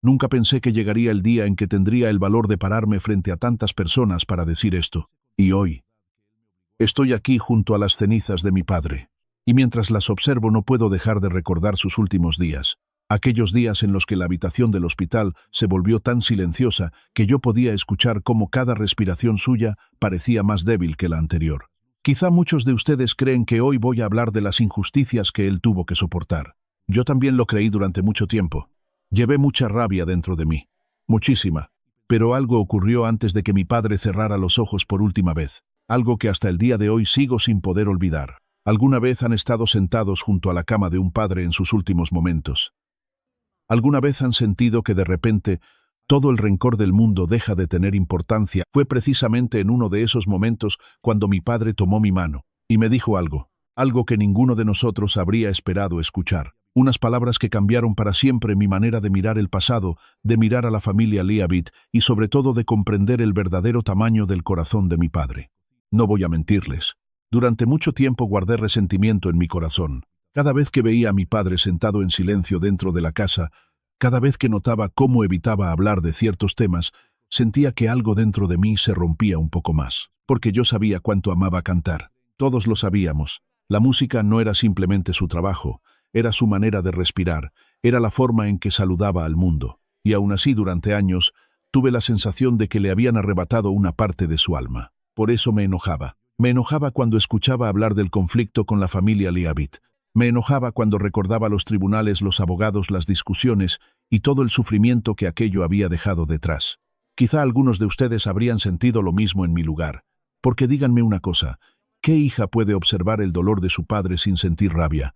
Nunca pensé que llegaría el día en que tendría el valor de pararme frente a tantas personas para decir esto. Y hoy, estoy aquí junto a las cenizas de mi padre. Y mientras las observo no puedo dejar de recordar sus últimos días. Aquellos días en los que la habitación del hospital se volvió tan silenciosa que yo podía escuchar cómo cada respiración suya parecía más débil que la anterior. Quizá muchos de ustedes creen que hoy voy a hablar de las injusticias que él tuvo que soportar. Yo también lo creí durante mucho tiempo. Llevé mucha rabia dentro de mí. Muchísima. Pero algo ocurrió antes de que mi padre cerrara los ojos por última vez. Algo que hasta el día de hoy sigo sin poder olvidar. ¿Alguna vez han estado sentados junto a la cama de un padre en sus últimos momentos? ¿Alguna vez han sentido que de repente todo el rencor del mundo deja de tener importancia? Fue precisamente en uno de esos momentos cuando mi padre tomó mi mano y me dijo algo que ninguno de nosotros habría esperado escuchar. Unas palabras que cambiaron para siempre mi manera de mirar el pasado, de mirar a la familia Leavitt y sobre todo de comprender el verdadero tamaño del corazón de mi padre. No voy a mentirles. Durante mucho tiempo guardé resentimiento en mi corazón. Cada vez que veía a mi padre sentado en silencio dentro de la casa, cada vez que notaba cómo evitaba hablar de ciertos temas, sentía que algo dentro de mí se rompía un poco más, porque yo sabía cuánto amaba cantar. Todos lo sabíamos. La música no era simplemente su trabajo, era su manera de respirar, era la forma en que saludaba al mundo. Y aún así, durante años, tuve la sensación de que le habían arrebatado una parte de su alma. Por eso me enojaba. Me enojaba cuando escuchaba hablar del conflicto con la familia Leavitt. Me enojaba cuando recordaba los tribunales, los abogados, las discusiones y todo el sufrimiento que aquello había dejado detrás. Quizá algunos de ustedes habrían sentido lo mismo en mi lugar. Porque díganme una cosa, ¿qué hija puede observar el dolor de su padre sin sentir rabia?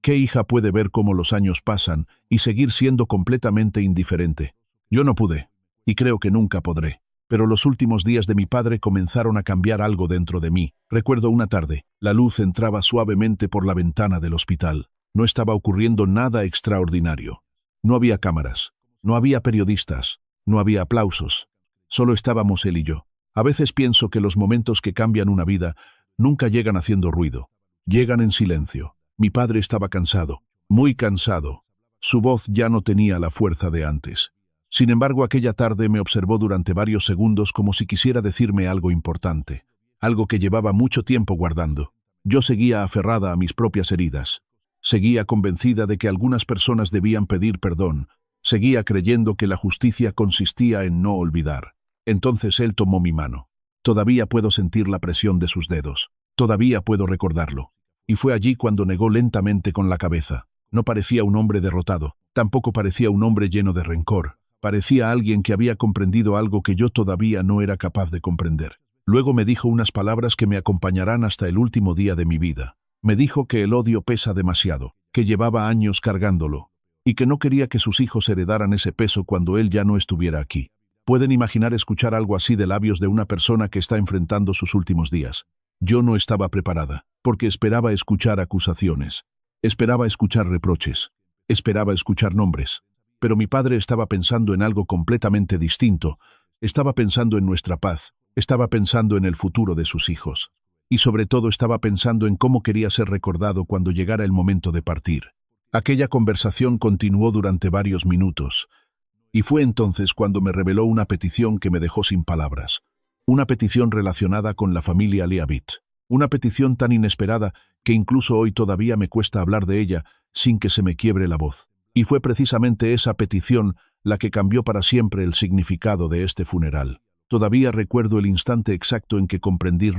¿Qué hija puede ver cómo los años pasan y seguir siendo completamente indiferente? Yo no pude, y creo que nunca podré. Pero los últimos días de mi padre comenzaron a cambiar algo dentro de mí. Recuerdo una tarde, la luz entraba suavemente por la ventana del hospital. No estaba ocurriendo nada extraordinario. No había cámaras, no había periodistas, no había aplausos. Solo estábamos él y yo. A veces pienso que los momentos que cambian una vida nunca llegan haciendo ruido. Llegan en silencio. Mi padre estaba cansado, muy cansado. Su voz ya no tenía la fuerza de antes. Sin embargo, aquella tarde me observó durante varios segundos como si quisiera decirme algo importante, algo que llevaba mucho tiempo guardando. Yo seguía aferrada a mis propias heridas. Seguía convencida de que algunas personas debían pedir perdón. Seguía creyendo que la justicia consistía en no olvidar. Entonces él tomó mi mano. Todavía puedo sentir la presión de sus dedos. Todavía puedo recordarlo. Y fue allí cuando negó lentamente con la cabeza. No parecía un hombre derrotado, tampoco parecía un hombre lleno de rencor. Parecía alguien que había comprendido algo que yo todavía no era capaz de comprender. Luego me dijo unas palabras que me acompañarán hasta el último día de mi vida. Me dijo que el odio pesa demasiado, que llevaba años cargándolo, y que no quería que sus hijos heredaran ese peso cuando él ya no estuviera aquí. Pueden imaginar escuchar algo así de labios de una persona que está enfrentando sus últimos días. Yo no estaba preparada, porque esperaba escuchar acusaciones, esperaba escuchar reproches, esperaba escuchar nombres. Pero mi padre estaba pensando en algo completamente distinto, estaba pensando en nuestra paz, estaba pensando en el futuro de sus hijos. Y sobre todo estaba pensando en cómo quería ser recordado cuando llegara el momento de partir. Aquella conversación continuó durante varios minutos, y fue entonces cuando me reveló una petición que me dejó sin palabras. Una petición relacionada con la familia Leavitt. Una petición tan inesperada que incluso hoy todavía me cuesta hablar de ella sin que se me quiebre la voz. Y fue precisamente esa petición la que cambió para siempre el significado de este funeral. Todavía recuerdo el instante exacto en que comprendí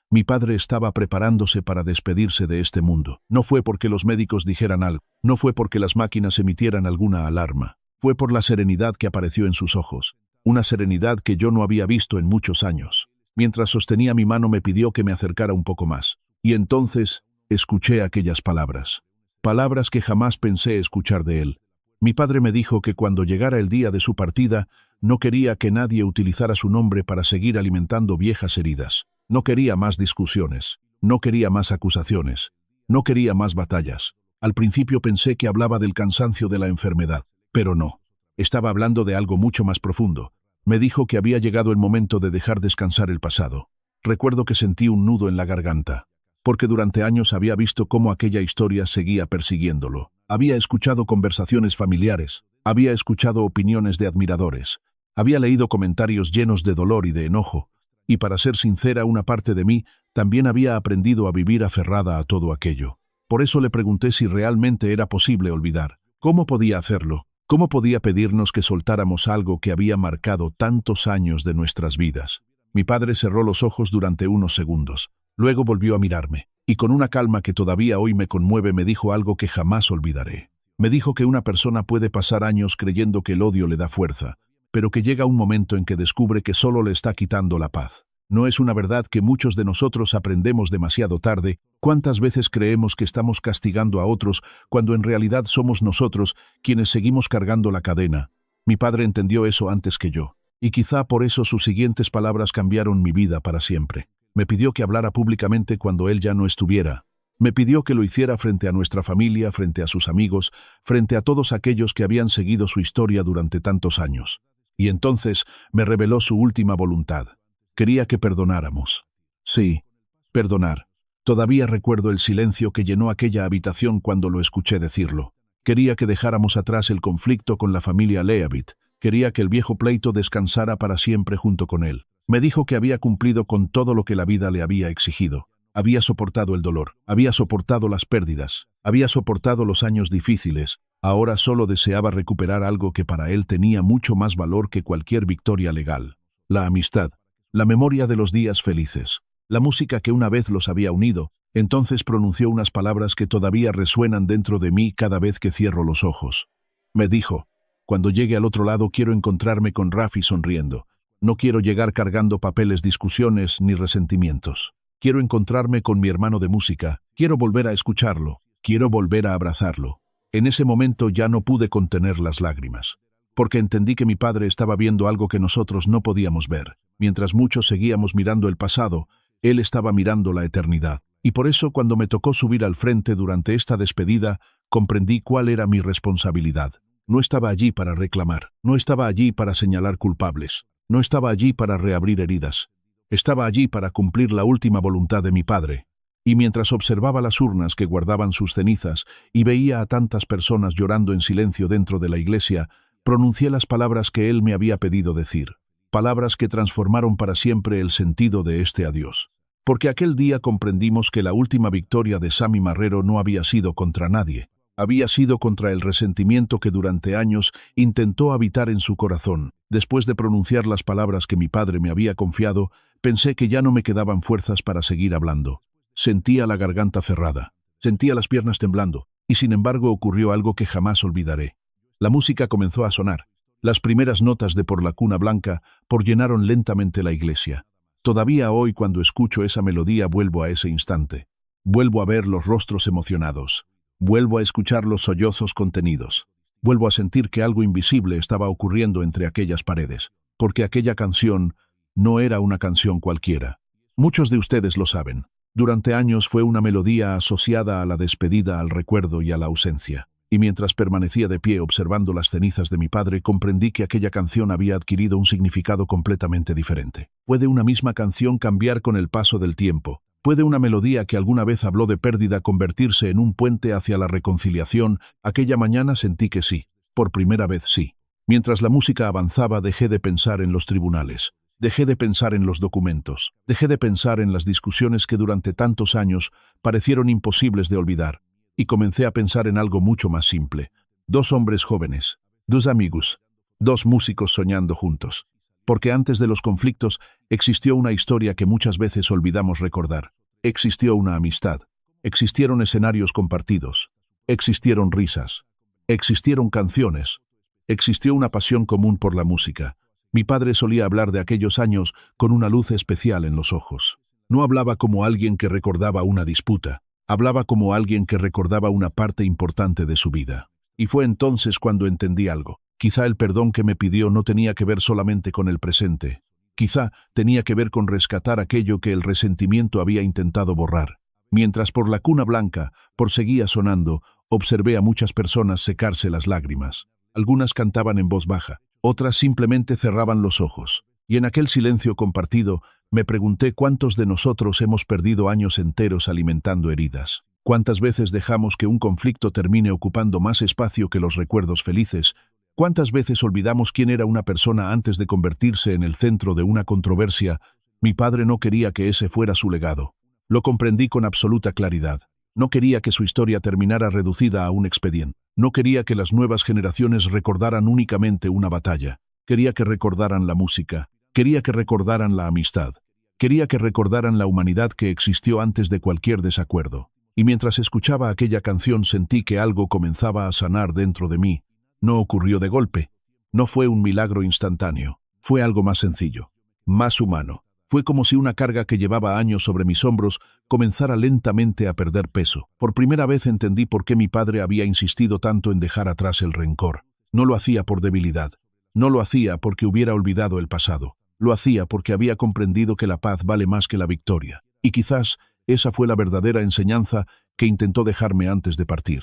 mi padre estaba preparándose para despedirse de este mundo. No fue porque los médicos dijeran algo, no fue porque las máquinas emitieran alguna alarma. Fue por la serenidad que apareció en sus ojos. Una serenidad que yo no había visto en muchos años. Mientras sostenía mi mano me pidió que me acercara un poco más. Y entonces escuché aquellas palabras. Palabras que jamás pensé escuchar de él. Mi padre me dijo que cuando llegara el día de su partida, no quería que nadie utilizara su nombre para seguir alimentando viejas heridas. No quería más discusiones. No quería más acusaciones. No quería más batallas. Al principio pensé que hablaba del cansancio de la enfermedad, pero no. Estaba hablando de algo mucho más profundo. Me dijo que había llegado el momento de dejar descansar el pasado. Recuerdo que sentí un nudo en la garganta, porque durante años había visto cómo aquella historia seguía persiguiéndolo. Había escuchado conversaciones familiares, Había escuchado opiniones de admiradores. Había leído comentarios llenos de dolor y de enojo. Y para ser sincera, una parte de mí también había aprendido a vivir aferrada a todo aquello. Por eso le pregunté si realmente era posible olvidar. ¿Cómo podía hacerlo? ¿Cómo podía pedirnos que soltáramos algo que había marcado tantos años de nuestras vidas? Mi padre cerró los ojos durante unos segundos. Luego volvió a mirarme, y con una calma que todavía hoy me conmueve me dijo algo que jamás olvidaré. Me dijo que una persona puede pasar años creyendo que el odio le da fuerza, pero que llega un momento en que descubre que solo le está quitando la paz. ¿No es una verdad que muchos de nosotros aprendemos demasiado tarde? ¿Cuántas veces creemos que estamos castigando a otros cuando en realidad somos nosotros quienes seguimos cargando la cadena? Mi padre entendió eso antes que yo, y quizá por eso sus siguientes palabras cambiaron mi vida para siempre. Me pidió que hablara públicamente cuando él ya no estuviera. Me pidió que lo hiciera frente a nuestra familia, frente a sus amigos, frente a todos aquellos que habían seguido su historia durante tantos años. Y entonces me reveló su última voluntad. Quería que perdonáramos. Sí, perdonar. Todavía recuerdo el silencio que llenó aquella habitación cuando lo escuché decirlo. Quería que dejáramos atrás el conflicto con la familia Leavitt. Quería que el viejo pleito descansara para siempre junto con él. Me dijo que había cumplido con todo lo que la vida le había exigido. Había soportado el dolor, había soportado las pérdidas, había soportado los años difíciles. Ahora solo deseaba recuperar algo que para él tenía mucho más valor que cualquier victoria legal. La amistad. La memoria de los días felices, la música que una vez los había unido. Entonces pronunció unas palabras que todavía resuenan dentro de mí cada vez que cierro los ojos. Me dijo: cuando llegue al otro lado quiero encontrarme con Rafi sonriendo. No quiero llegar cargando papeles, discusiones ni resentimientos. Quiero encontrarme con mi hermano de música, quiero volver a escucharlo, quiero volver a abrazarlo. En ese momento ya no pude contener las lágrimas, porque entendí que mi padre estaba viendo algo que nosotros no podíamos ver. Mientras muchos seguíamos mirando el pasado, él estaba mirando la eternidad. Y por eso cuando me tocó subir al frente durante esta despedida, comprendí cuál era mi responsabilidad. No estaba allí para reclamar, no estaba allí para señalar culpables, no estaba allí para reabrir heridas. Estaba allí para cumplir la última voluntad de mi padre. Y mientras observaba las urnas que guardaban sus cenizas y veía a tantas personas llorando en silencio dentro de la iglesia, pronuncié las palabras que él me había pedido decir. Palabras que transformaron para siempre el sentido de este adiós. Porque aquel día comprendimos que la última victoria de Sammy Marrero no había sido contra nadie. Había sido contra el resentimiento que durante años intentó habitar en su corazón. Después de pronunciar las palabras que mi padre me había confiado, pensé que ya no me quedaban fuerzas para seguir hablando. Sentía la garganta cerrada, sentía las piernas temblando, y sin embargo ocurrió algo que jamás olvidaré. La música comenzó a sonar. Las primeras notas de Por la cuna blanca llenaron lentamente la iglesia. Todavía hoy cuando escucho esa melodía vuelvo a ese instante. Vuelvo a ver los rostros emocionados. Vuelvo a escuchar los sollozos contenidos. Vuelvo a sentir que algo invisible estaba ocurriendo entre aquellas paredes, porque aquella canción no era una canción cualquiera. Muchos de ustedes lo saben. Durante años fue una melodía asociada a la despedida, al recuerdo y a la ausencia. Y mientras permanecía de pie observando las cenizas de mi padre, comprendí que aquella canción había adquirido un significado completamente diferente. ¿Puede una misma canción cambiar con el paso del tiempo? ¿Puede una melodía que alguna vez habló de pérdida convertirse en un puente hacia la reconciliación? Aquella mañana sentí que sí. Por primera vez sí. Mientras la música avanzaba, dejé de pensar en los tribunales. Dejé de pensar en los documentos. Dejé de pensar en las discusiones que durante tantos años parecieron imposibles de olvidar. Y comencé a pensar en algo mucho más simple. Dos hombres jóvenes, dos amigos, dos músicos soñando juntos. Porque antes de los conflictos existió una historia que muchas veces olvidamos recordar. Existió una amistad. Existieron escenarios compartidos. Existieron risas. Existieron canciones. Existió una pasión común por la música. Mi padre solía hablar de aquellos años con una luz especial en los ojos. No hablaba como alguien que recordaba una disputa. Hablaba como alguien que recordaba una parte importante de su vida. Y fue entonces cuando entendí algo. Quizá el perdón que me pidió no tenía que ver solamente con el presente. Quizá tenía que ver con rescatar aquello que el resentimiento había intentado borrar. Mientras Por la cuna blanca seguía sonando, observé a muchas personas secarse las lágrimas. Algunas cantaban en voz baja, otras simplemente cerraban los ojos. Y en aquel silencio compartido, me pregunté cuántos de nosotros hemos perdido años enteros alimentando heridas. Cuántas veces dejamos que un conflicto termine ocupando más espacio que los recuerdos felices. ¿Cuántas veces olvidamos quién era una persona antes de convertirse en el centro de una controversia? Mi padre no quería que ese fuera su legado. Lo comprendí con absoluta claridad. No quería que su historia terminara reducida a un expediente. No quería que las nuevas generaciones recordaran únicamente una batalla. Quería que recordaran la música. Quería que recordaran la amistad. Quería que recordaran la humanidad que existió antes de cualquier desacuerdo. Y mientras escuchaba aquella canción sentí que algo comenzaba a sanar dentro de mí. No ocurrió de golpe. No fue un milagro instantáneo. Fue algo más sencillo, más humano. Fue como si una carga que llevaba años sobre mis hombros comenzara lentamente a perder peso. Por primera vez entendí por qué mi padre había insistido tanto en dejar atrás el rencor. No lo hacía por debilidad. No lo hacía porque hubiera olvidado el pasado. Lo hacía porque había comprendido que la paz vale más que la victoria. Y quizás esa fue la verdadera enseñanza que intentó dejarme antes de partir.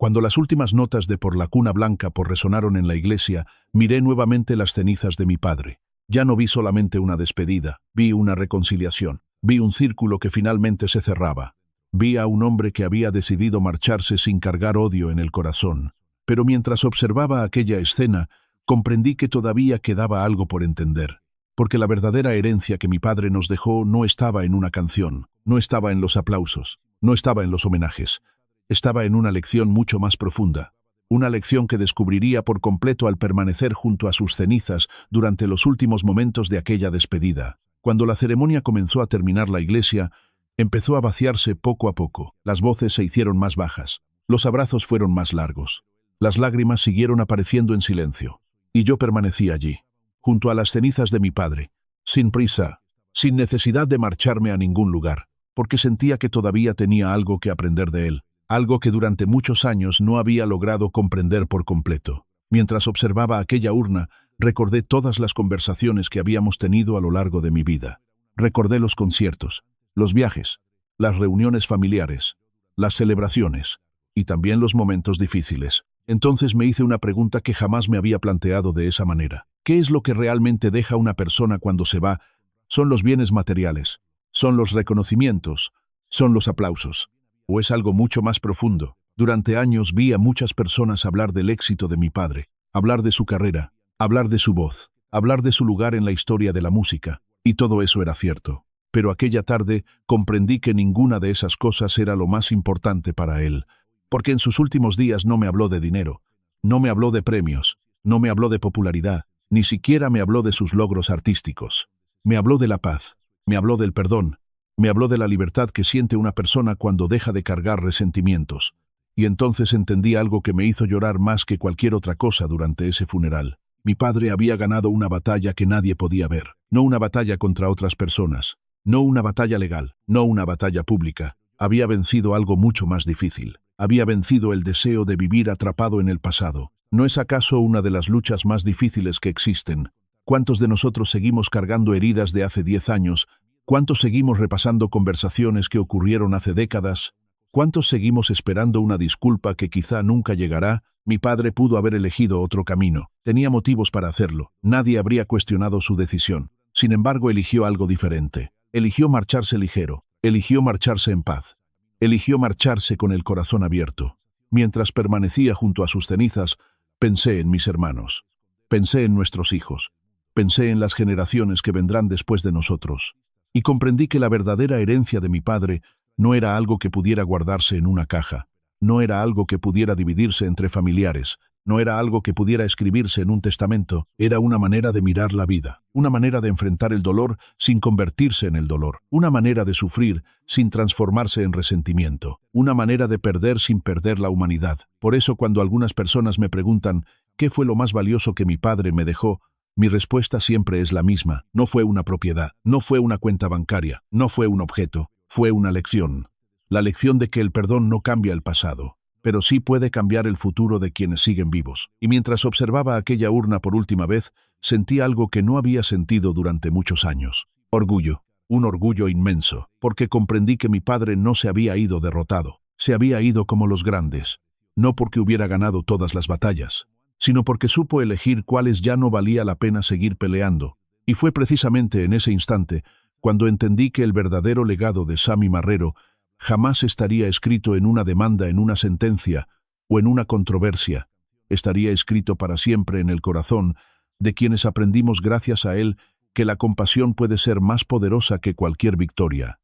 Cuando las últimas notas de Por la cuna blanca resonaron en la iglesia, miré nuevamente las cenizas de mi padre. Ya no vi solamente una despedida, vi una reconciliación, vi un círculo que finalmente se cerraba. Vi a un hombre que había decidido marcharse sin cargar odio en el corazón. Pero mientras observaba aquella escena, comprendí que todavía quedaba algo por entender. Porque la verdadera herencia que mi padre nos dejó no estaba en una canción, no estaba en los aplausos, no estaba en los homenajes. Estaba en una lección mucho más profunda, una lección que descubriría por completo al permanecer junto a sus cenizas durante los últimos momentos de aquella despedida. Cuando la ceremonia comenzó a terminar la iglesia, empezó a vaciarse poco a poco. Las voces se hicieron más bajas, los abrazos fueron más largos, las lágrimas siguieron apareciendo en silencio, y yo permanecí allí, junto a las cenizas de mi padre, sin prisa, sin necesidad de marcharme a ningún lugar, porque sentía que todavía tenía algo que aprender de él. Algo que durante muchos años no había logrado comprender por completo. Mientras observaba aquella urna, recordé todas las conversaciones que habíamos tenido a lo largo de mi vida. Recordé los conciertos, los viajes, las reuniones familiares, las celebraciones, y también los momentos difíciles. Entonces me hice una pregunta que jamás me había planteado de esa manera. ¿Qué es lo que realmente deja una persona cuando se va? ¿Son los bienes materiales? ¿Son los reconocimientos? ¿Son los aplausos? ¿O es algo mucho más profundo? Durante años vi a muchas personas hablar del éxito de mi padre, hablar de su carrera, hablar de su voz, hablar de su lugar en la historia de la música, y todo eso era cierto. Pero aquella tarde comprendí que ninguna de esas cosas era lo más importante para él, porque en sus últimos días no me habló de dinero, no me habló de premios, no me habló de popularidad, ni siquiera me habló de sus logros artísticos. Me habló de la paz, me habló del perdón, me habló de la libertad que siente una persona cuando deja de cargar resentimientos. Y entonces entendí algo que me hizo llorar más que cualquier otra cosa durante ese funeral. Mi padre había ganado una batalla que nadie podía ver. No una batalla contra otras personas. No una batalla legal. No una batalla pública. Había vencido algo mucho más difícil. Había vencido el deseo de vivir atrapado en el pasado. ¿No es acaso una de las luchas más difíciles que existen? ¿Cuántos de nosotros seguimos cargando heridas de hace 10 años? ¿Cuántos seguimos repasando conversaciones que ocurrieron hace décadas? ¿Cuántos seguimos esperando una disculpa que quizá nunca llegará? Mi padre pudo haber elegido otro camino. Tenía motivos para hacerlo. Nadie habría cuestionado su decisión. Sin embargo, eligió algo diferente. Eligió marcharse ligero. Eligió marcharse en paz. Eligió marcharse con el corazón abierto. Mientras permanecía junto a sus cenizas, pensé en mis hermanos. Pensé en nuestros hijos. Pensé en las generaciones que vendrán después de nosotros. Y comprendí que la verdadera herencia de mi padre no era algo que pudiera guardarse en una caja, no era algo que pudiera dividirse entre familiares, no era algo que pudiera escribirse en un testamento, era una manera de mirar la vida, una manera de enfrentar el dolor sin convertirse en el dolor, una manera de sufrir sin transformarse en resentimiento, una manera de perder sin perder la humanidad. Por eso cuando algunas personas me preguntan ¿qué fue lo más valioso que mi padre me dejó?, mi respuesta siempre es la misma. No fue una propiedad, no fue una cuenta bancaria, no fue un objeto, fue una lección. La lección de que el perdón no cambia el pasado, pero sí puede cambiar el futuro de quienes siguen vivos. Y mientras observaba aquella urna por última vez, sentí algo que no había sentido durante muchos años. Orgullo, un orgullo inmenso, porque comprendí que mi padre no se había ido derrotado, se había ido como los grandes, no porque hubiera ganado todas las batallas, sino porque supo elegir cuáles ya no valía la pena seguir peleando. Y fue precisamente en ese instante cuando entendí que el verdadero legado de Sammy Marrero jamás estaría escrito en una demanda, en una sentencia o en una controversia. estaría escrito para siempre en el corazón de quienes aprendimos gracias a él que la compasión puede ser más poderosa que cualquier victoria.